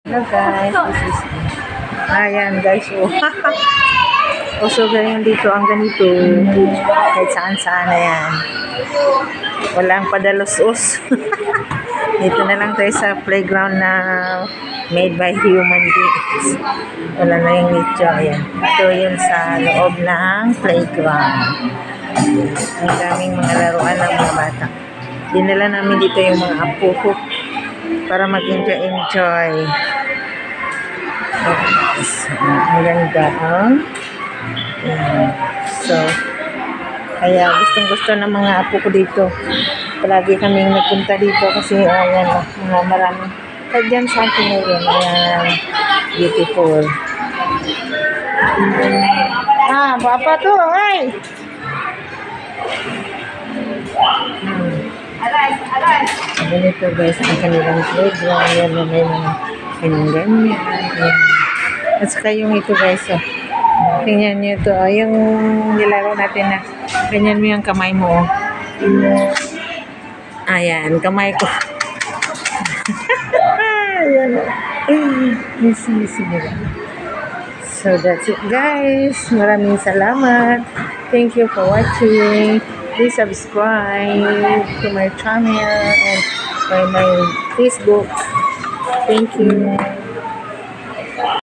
Hello guys, this is ayan guys, oh. Uso ganyan dito ang ganito. Kahit saan-saan na yan. Walang padalos-us. Dito na lang tayo sa playground na made by human beings. Wala na yung nicho. Ayan. Ito yun sa loob ng playground. Ang daming mga laruan ng mga bata. Dinala namin dito yung mga apo ko para mag-enjoy. Ang ganda, So, kaya gustong-gusto ng mga apo ko dito. Palagi kaming nagpunta dito kasi ayan, mga maraming. Kahit dyan sa akin ngayon, ayan, beautiful. Bapa to, ay! Ganito guys, ang kanilang playground. Yan na may mga ganyan. At saka yung ito guys, tingnan nyo ito, yung nilaro natin na ganyan mo yung kamay mo. Ayan, kamay ko. Ayan. Easy nila. So that's it guys. Maraming salamat. Thank you for watching. Please subscribe to my channel and my Facebook. Thank you.